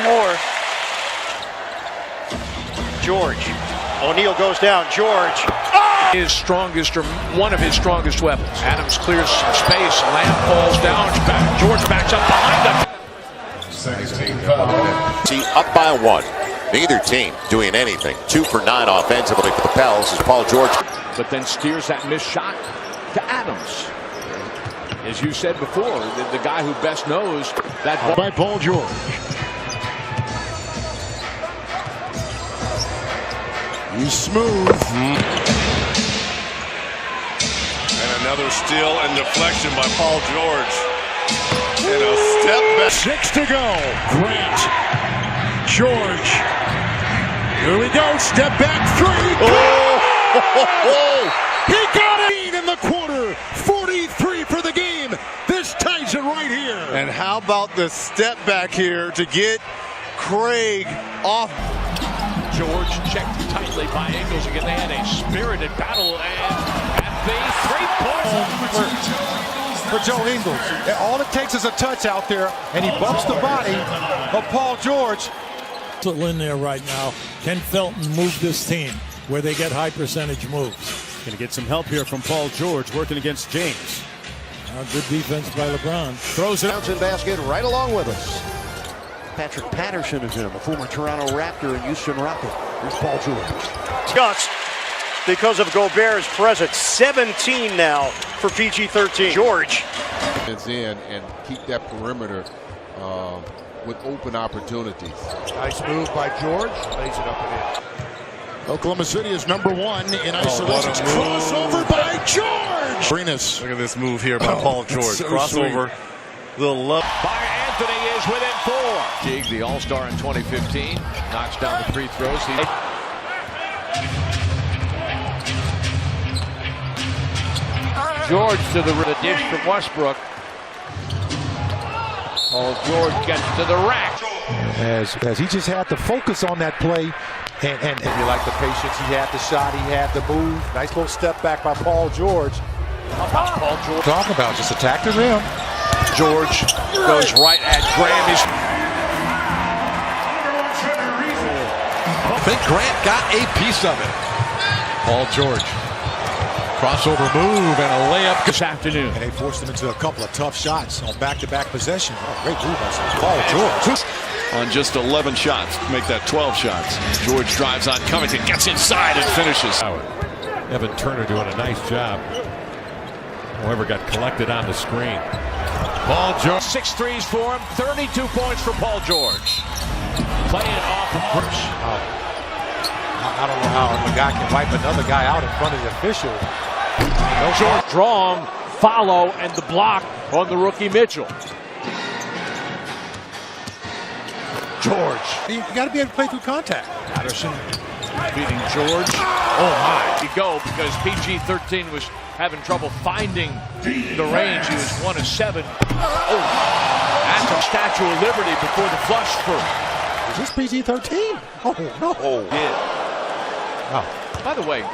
more. George. O'Neal goes down. George. Oh! His strongest, or one of his strongest weapons. Adams clears some space. Lamb falls down. George backs up behind him. See, up by 1. Neither team doing anything. 2 for 9 offensively for the Pels as Paul George. But then steers that missed shot to Adams. As you said before, the guy who best knows that ball. By Paul George. He's smooth. And another steal and deflection by Paul George. And a step back. 6 to go. Grant. George. Here we go. Step back 3. He got it in the quarter. 43 for the game. This ties it right here. And how about the step back here to get Craig off? George checked tightly by Ingles again. They had a spirited battle, and at the 3 points for Joe Ingles. All it takes is a touch out there, and he bumps the body of Paul George. In there right now, Ken Felton moved this team where they get high percentage moves. Going to get some help here from Paul George working against James. Good defense by LeBron. Throws it. Bouncing basket right along with us. Patrick Patterson is in, a former Toronto Raptor and Houston Rocket. Here's Paul George. Gust because of Gobert's presence. 17 now for PG-13. George. It's in and keep that perimeter with open opportunities. Nice move by George. Lays it up and in. Oklahoma City is number 1 in isolation. Crossover by George. Arenas. Look at this move here by Paul George. So Crossover. Sweet. Little love. by Anthony is within 4. Teague, the All-Star in 2015, knocks down the free throws. George to the dish from Westbrook. Paul George gets to the rack. As he just had to focus on that play. And you like the patience, he had the shot, he had the move. Nice little step back by Paul George. Paul George. Talking about just attack the rim. George goes right at Graham. I think Grant got a piece of it. Paul George. Crossover move and a layup This afternoon. And they forced him into a couple of tough shots on back-to-back possession. Oh, great move by Paul George. On just 11 shots. Make that 12 shots. George drives on Covington, gets inside and finishes. Evan Turner doing a nice job. However, got collected on the screen. Paul George. 6 threes for him. 32 points for Paul George. Playing off of Bruce. I don't know how a guy can wipe another guy out in front of the official. No George strong follow and the block on the rookie Mitchell. George. You got to be able to play through contact. Patterson beating George. Oh my. You go because PG-13 was having trouble finding the range. He was 1 of 7. Oh, that's a Statue of Liberty before the flush for. Is this PG-13? Oh no. Oh, yeah. Oh. By the way,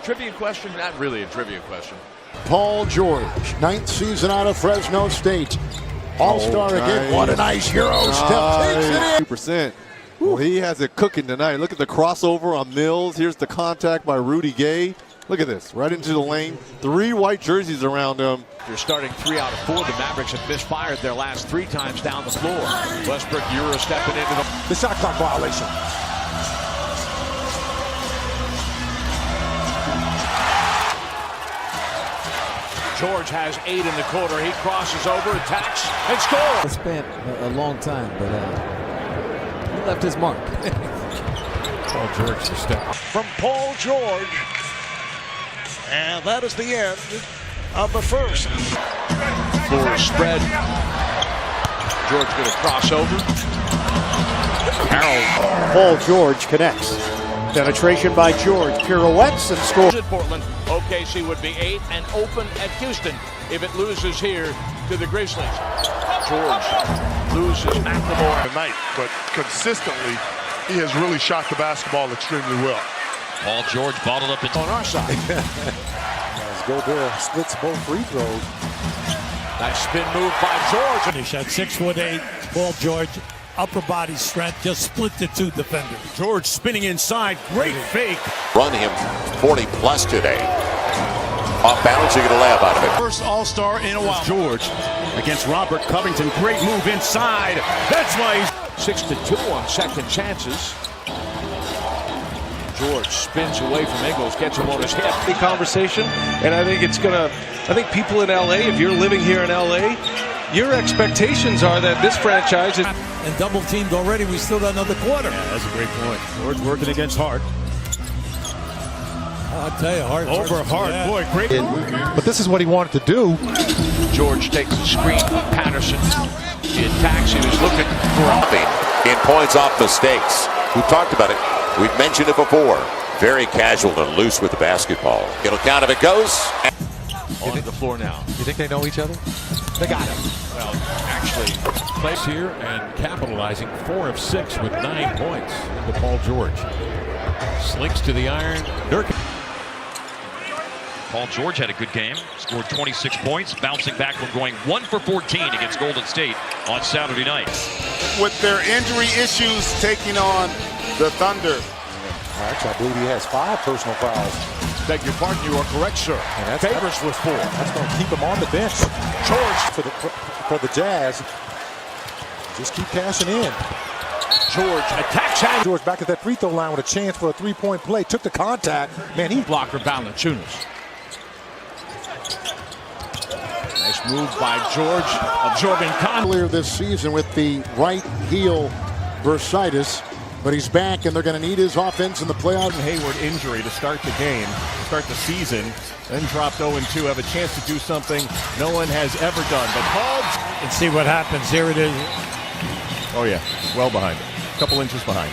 trivia question, not really a trivia question. Paul George, 9th season out of Fresno State. All-star again. What a nice Euro step. Takes it in. 2%. Well, he has it cooking tonight. Look at the crossover on Mills. Here's the contact by Rudy Gay. Look at this. Right into the lane. 3 white jerseys around him. They're starting 3 out of 4. The Mavericks have misfired their last 3 times down the floor. Westbrook Euro stepping into the shot clock violation. George has 8 in the quarter. He crosses over, attacks, and scores. It's been a long time, but he left his mark. Paul George to step. From Paul George. And that is the end of the first. Floor is spread. George going to cross over. Carroll. Paul George connects. Penetration by George. Pirouettes and scores. In Portland, OKC would be 8 and open at Houston if it loses here to the Grizzlies. George loses McLemore Tonight, but consistently, he has really shot the basketball extremely well. Paul George bottled up on our side. As Gobert splits both free throws. Nice spin move by George. Finish at 6'8", Paul George upper body strength, just split the two defenders. George spinning inside, great fake. Run him 40 plus today. Off balance, you get a layup out of it. First All-Star in a while. George against Robert Covington, great move inside. That's why he's 6-2 on second chances. George spins away from Ingles, gets him on his hip. The conversation, and I think I think people in LA, if you're living here in LA, your expectations are that this franchise is. And double teamed already, we still got another quarter. Yeah, that's a great point. George working against Hart. I'll tell you, Hart. Over Hart, yeah. Boy, great. But this is what he wanted to do. George takes the screen. Patterson. He attacks. He was looking for in points off mistakes. We've talked about it. We've mentioned it before. Very casual and loose with the basketball. It'll count if it goes. on the floor now. You think they know each other? They got him. Well, actually, plays here and capitalizing 4 of 6 with 9 points to Paul George. Slinks to the iron. Nurkic. Paul George had a good game, scored 26 points, bouncing back from going 1 for 14 against Golden State on Saturday night. With their injury issues taking on the Thunder. Actually, I believe he has 5 personal fouls. Beg your pardon, you are correct, sir. And that's Favors with 4. That's going to keep him on the bench. George for the Jazz. Just keep cashing in. George attacks. George back at that free throw line with a chance for a 3-point play. Took the contact. Man, he blocker Valanciunas. Nice move by George, absorbing earlier this season with the right heel bursitis, but he's back, and they're going to need his offense in the playoffs. Hayward injury to start the game, start the season, then dropped 0-2, have a chance to do something no one has ever done. But Paul, and see what happens. Here it is. Oh yeah, well behind it, a couple inches behind.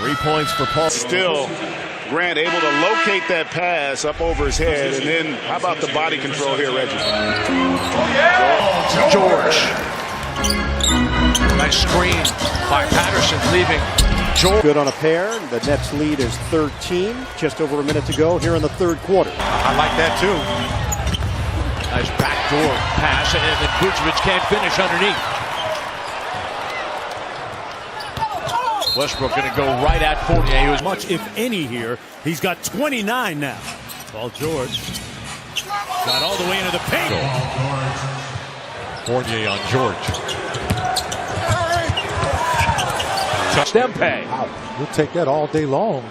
3 points for Paul. Still, Grant able to locate that pass up over his head, and then how about the body control here, Reggie? George. Nice screen by Patterson, leaving George. Good on a pair. The Nets lead is 13. Just over a minute to go here in the third quarter. I like that too. Nice backdoor pass, and then Vucevic can't finish underneath. Westbrook going to go right at Fournier. He was much, if any, here. He's got 29 now. Paul George got all the way into the paint. Fournier on George. Stempe. Wow. We'll take that all day long.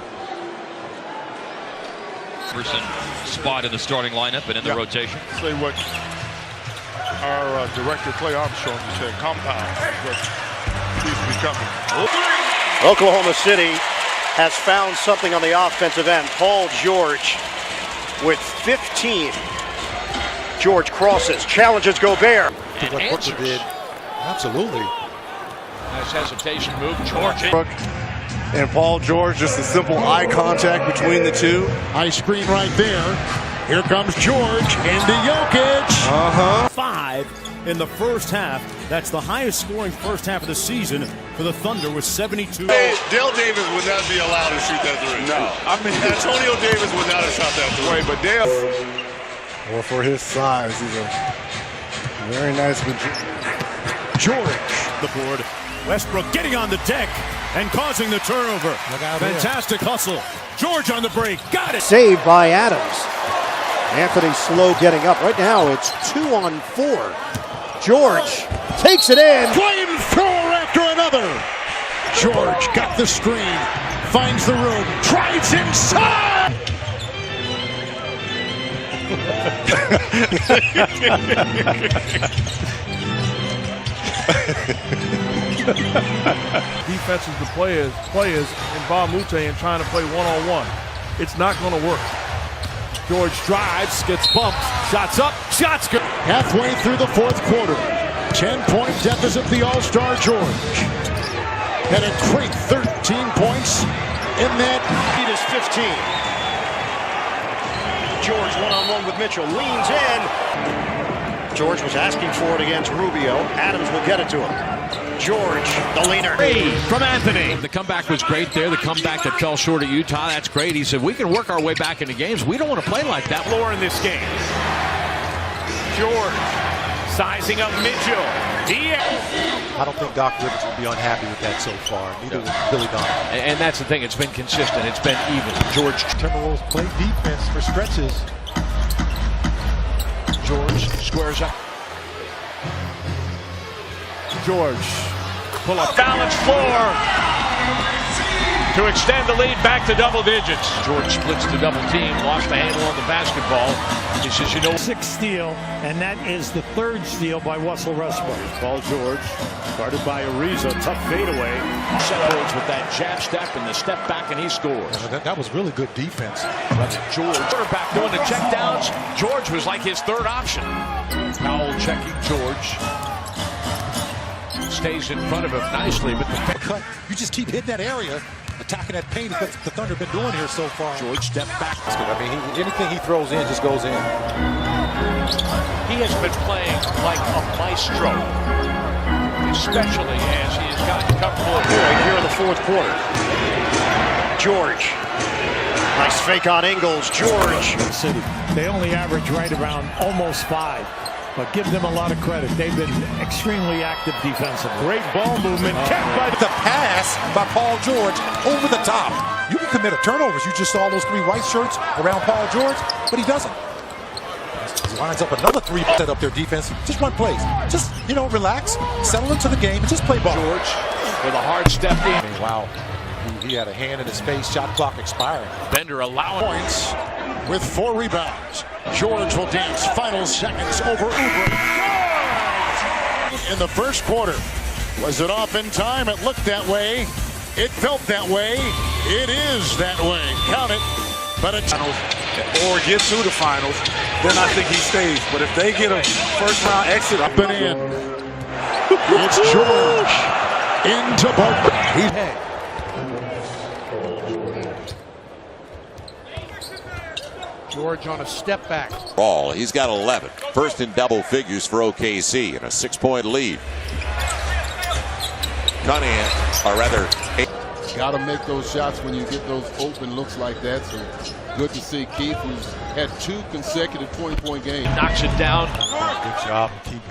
Person spot in the starting lineup and in the rotation. Say what our director Clay Armstrong said, compound. But he's becoming. Oklahoma City has found something on the offensive end. Paul George with 15. George crosses, challenges Gobert. And what Booker did. Absolutely. Nice hesitation move. George. And Paul George, just a simple eye contact between the two. Eye screen right there. Here comes George into Jokic. 5 in the first half. That's the highest scoring first half of the season for the Thunder with 72. Hey, Dale Davis would not be allowed to shoot that three. No. I mean, Antonio Davis would not have shot that three. But Dale. Well, for his size, he's a very nice. George, the board. Westbrook getting on the deck and causing the turnover. Fantastic hustle. George on the break. Got it. Saved by Adams. Anthony slow getting up. Right now it's 2-on-4. George takes it in. Flamethrower after another. George got the screen. Finds the room. Drives inside. Defenses the players in Ba-Mute and trying to play one-on-one. It's not going to work. George drives, gets bumped, shots up, shots good. Halfway through the fourth quarter. 10-point deficit, the All-Star George. Had a great 13 points in that. Lead is 15. George one-on-one with Mitchell, leans in. George was asking for it against Rubio. Adams will get it to him. George, the leaner. From Anthony. The comeback was great there. The comeback that fell short at Utah, that's great. He said, we can work our way back into games. We don't want to play like that. Floor in this game. George Sizing up Mitchell. I don't think Doc Rivers will be unhappy with that so far. Neither will Billy Donovan. And that's the thing. It's been consistent. It's been even. George Timberwolves play defense for stretches. George squares up. George. Pull up. Balance floor. To extend the lead back to double digits. George splits the double team, lost the handle on the basketball. He says, you know, 6th steal, and that is the 3rd steal by Russell Westbrook. Paul George, guarded by Ariza, tough fadeaway. separates with that jab step and the step back, and he scores. That was really good defense. George, quarterback doing the check downs. George was like his 3rd option. Powell checking George. Stays in front of him nicely, but the cut. You just keep hitting that area. Attacking that paint is what the Thunder have been doing here so far. George step back. I mean, anything he throws in just goes in. He has been playing like a maestro, especially as he has gotten comfortable here in the 4th quarter. George. Nice fake on Ingles. George. City. They only average right around almost 5. But give them a lot of credit. They've been extremely active defensively. Great ball movement. Kept by the pass by Paul George over the top. You can commit a turnovers. You just saw those 3 white shirts around Paul George, but he doesn't. He lines up another 3, set up their defense. Just run plays. Just, relax, settle into the game, and just play ball. George with a hard step in. I mean, wow. He had a hand in his face, shot clock expiring. Bender allowing points with 4 rebounds. George will dance final seconds over Oubre. In the 1st quarter. Was it off in time? It looked that way. It felt that way. It is that way. Count it. But it's or get to the finals, then I think he stays. But if they get a 1st round exit, up and in. It's George into Butler. George on a step back. Ball. He's got 11. First in double figures for OKC and a 6-point lead. Cunningham, or rather, got to make those shots when you get those open looks like that. So good to see Keith, who's had 2 consecutive 20-point games. Knocks it down. Good job keeping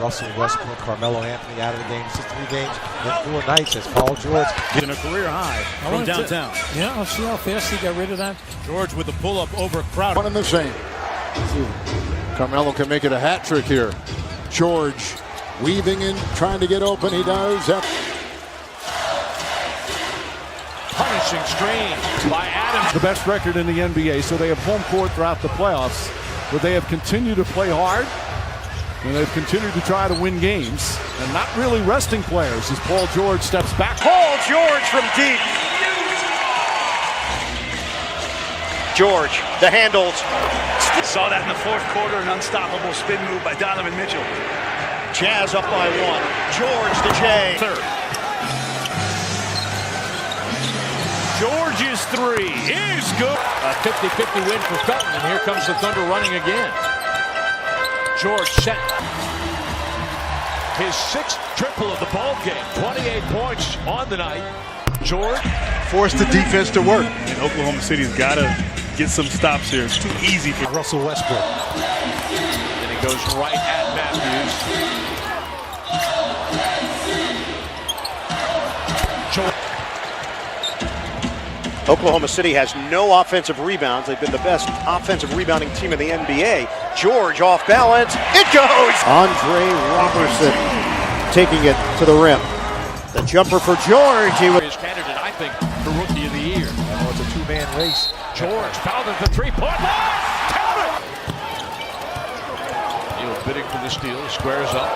Russell Westbrook, Carmelo Anthony out of the game. Just 3 games in 4 nights as Paul George in a career high from downtown. Yeah, I'll see how fast he got rid of that. George with the pull-up over Crowder. One and the same. Carmelo can make it a hat trick here. George weaving in, trying to get open. He does. Punishing strain by Adams. The best record in the NBA, so they have home court throughout the playoffs, but they have continued to play hard. And they've continued to try to win games and not really resting players as Paul George steps back. Paul George from deep. George, the handles. Saw that in the 4th quarter, an unstoppable spin move by Donovan Mitchell. Jazz up by 1. George to Jay. 3rd. George's 3 is good. A 50-50 win for Felton, and here comes the Thunder running again. George set his 6th triple of the ball game. 28 points on the night. George forced the defense to work. And Oklahoma City's got to get some stops here. It's too easy for Russell Westbrook. And he goes right at Matthews. Oklahoma City has no offensive rebounds. They've been the best offensive rebounding team in the NBA. George off balance. It goes! Andre Robertson taking it to the rim. The jumper for George. He was his candidate, I think, for Rookie of the Year. It's a 2-man race. George fouled at the 3-point line. Count it! Neal bidding for the steal. Squares up.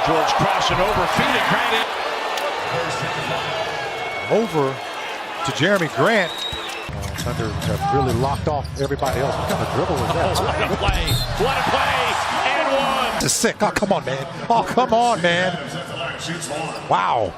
George crossing over, feeding Grant. Over to Jeremy Grant. Thunder have really locked off everybody else. What kind of dribble was that? What a play! What a play! And 1! This is sick. Oh, come on, man. Oh, come on, man. Wow.